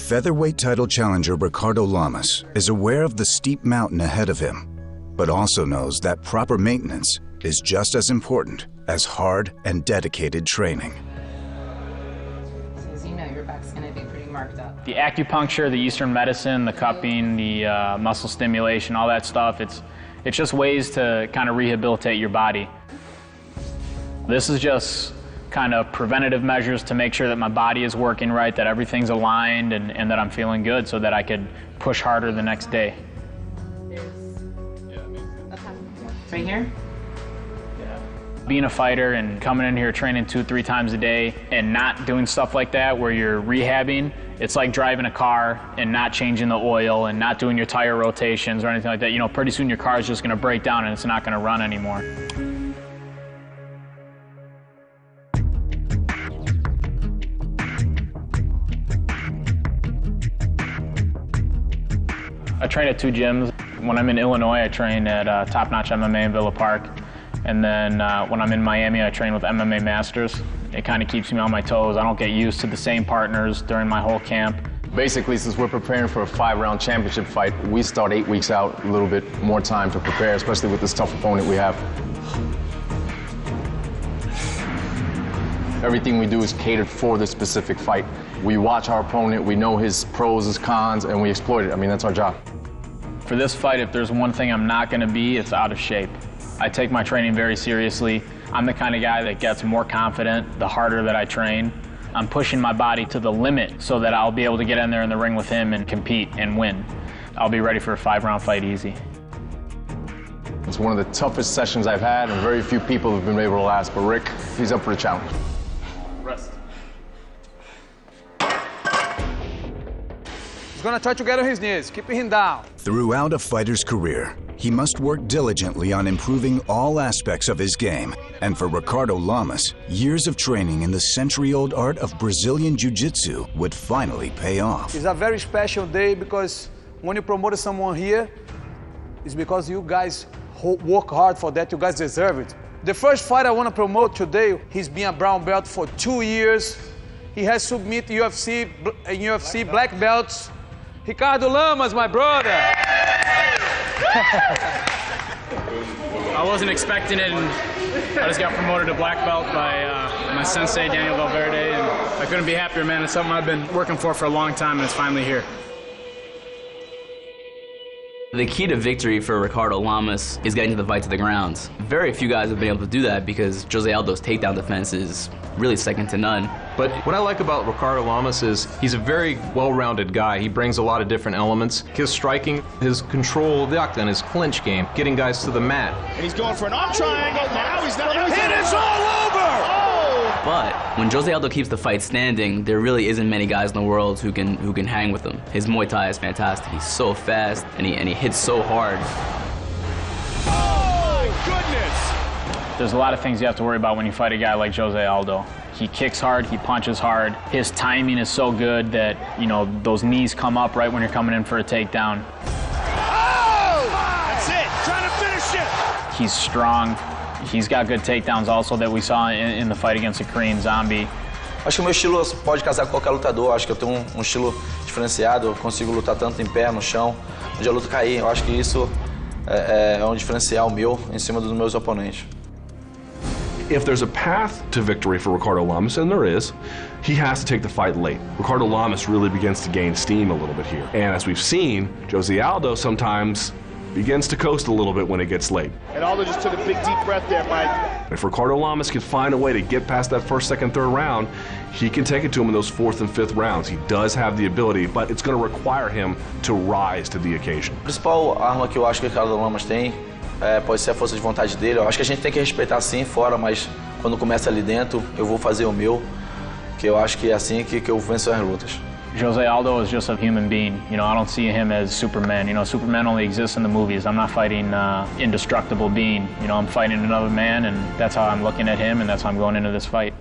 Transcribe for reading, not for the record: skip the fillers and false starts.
Featherweight title challenger Ricardo Lamas is aware of the steep mountain ahead of him, but also knows that proper maintenance is just as important as hard and dedicated training. So as you know, your back's going to be pretty marked up. The acupuncture, the Eastern medicine, the cupping, the muscle stimulation, all that stuff, it's just ways to kind of rehabilitate your body. This is just kind of preventative measures to make sure that my body is working right, that everything's aligned, and that I'm feeling good so that I could push harder the next day. Right here? Being a fighter and coming in here training 2-3 times a day and not doing stuff like that where you're rehabbing, it's like driving a car and not changing the oil and not doing your tire rotations or anything like that. You know, pretty soon your car is just going to break down and it's not going to run anymore. I train at 2 gyms. When I'm in Illinois, I train at Top Notch MMA in Villa Park. And then when I'm in Miami, I train with MMA Masters. It kind of keeps me on my toes. I don't get used to the same partners during my whole camp. Basically, since we're preparing for a 5-round championship fight, we start 8 weeks out, a little bit more time to prepare, especially with this tough opponent we have. Everything we do is catered for this specific fight. We watch our opponent, we know his pros, his cons, and we exploit it. I mean, that's our job. For this fight, if there's one thing I'm not going to be, it's out of shape. I take my training very seriously. I'm the kind of guy that gets more confident the harder that I train. I'm pushing my body to the limit so that I'll be able to get in there in the ring with him and compete and win. I'll be ready for a 5-round fight easy. It's one of the toughest sessions I've had, and very few people have been able to last, but Rick, he's up for the challenge. Rest. He's gonna try to get on his knees, keeping him down. Throughout a fighter's career, he must work diligently on improving all aspects of his game. And for Ricardo Lamas, years of training in the century-old art of Brazilian Jiu-Jitsu would finally pay off. It's a very special day because when you promote someone here, it's because you guys work hard for that, you guys deserve it. The first fight I want to promote today, he's been a brown belt for 2 years. He has submitted UFC black belts. Ricardo Lamas, my brother. I wasn't expecting it, and I just got promoted to black belt by my sensei, Daniel Valverde, and I couldn't be happier, man. It's something I've been working for a long time, and it's finally here. The key to victory for Ricardo Lamas is getting to the fight to the ground. Very few guys have been able to do that because Jose Aldo's takedown defense is really second to none. But what I like about Ricardo Lamas is he's a very well-rounded guy. He brings a lot of different elements. His striking, his control of the octagon, his clinch game, getting guys to the mat. And he's going for an arm triangle. Now he's not. It is all over! Oh! But when Jose Aldo keeps the fight standing, there really isn't many guys in the world who can hang with him. His Muay Thai is fantastic. He's so fast and he hits so hard. Oh, goodness! There's a lot of things you have to worry about when you fight a guy like Jose Aldo. He kicks hard, he punches hard. His timing is so good that, you know, those knees come up right when you're coming in for a takedown. Oh! That's it, trying to finish it! He's strong. He's got good takedowns also that we saw in the fight against the Korean Zombie. Acho que o meu estilo pode casar com qualquer lutador. Acho que eu tenho um estilo diferenciado. Eu consigo lutar tanto em pé, no chão, onde a luta cair. Eu acho que isso é um diferencial meu em cima dos meus oponentes. If there's a path to victory for Ricardo Lamas, and there is, he has to take the fight late. Ricardo Lamas really begins to gain steam a little bit here. And as we've seen, Jose Aldo sometimes begins to coast a little bit when it gets late. And Aldo just took a big deep breath there, Mike. If Ricardo Lamas can find a way to get past that first, second, third round, he can take it to him in those 4th and 5th rounds. He does have the ability, but it's going to require him to rise to the occasion. A principal arma que eu acho que o Ricardo Lamas tem pode ser a força de vontade dele. Eu acho que a gente tem que respeitar sim fora, mas quando começa ali dentro, eu vou fazer o meu, que eu acho que é assim que eu venço as lutas. Jose Aldo is just a human being. You know, I don't see him as Superman. You know, Superman only exists in the movies. I'm not fighting indestructible being. You know, I'm fighting another man, and that's how I'm looking at him, and that's how I'm going into this fight.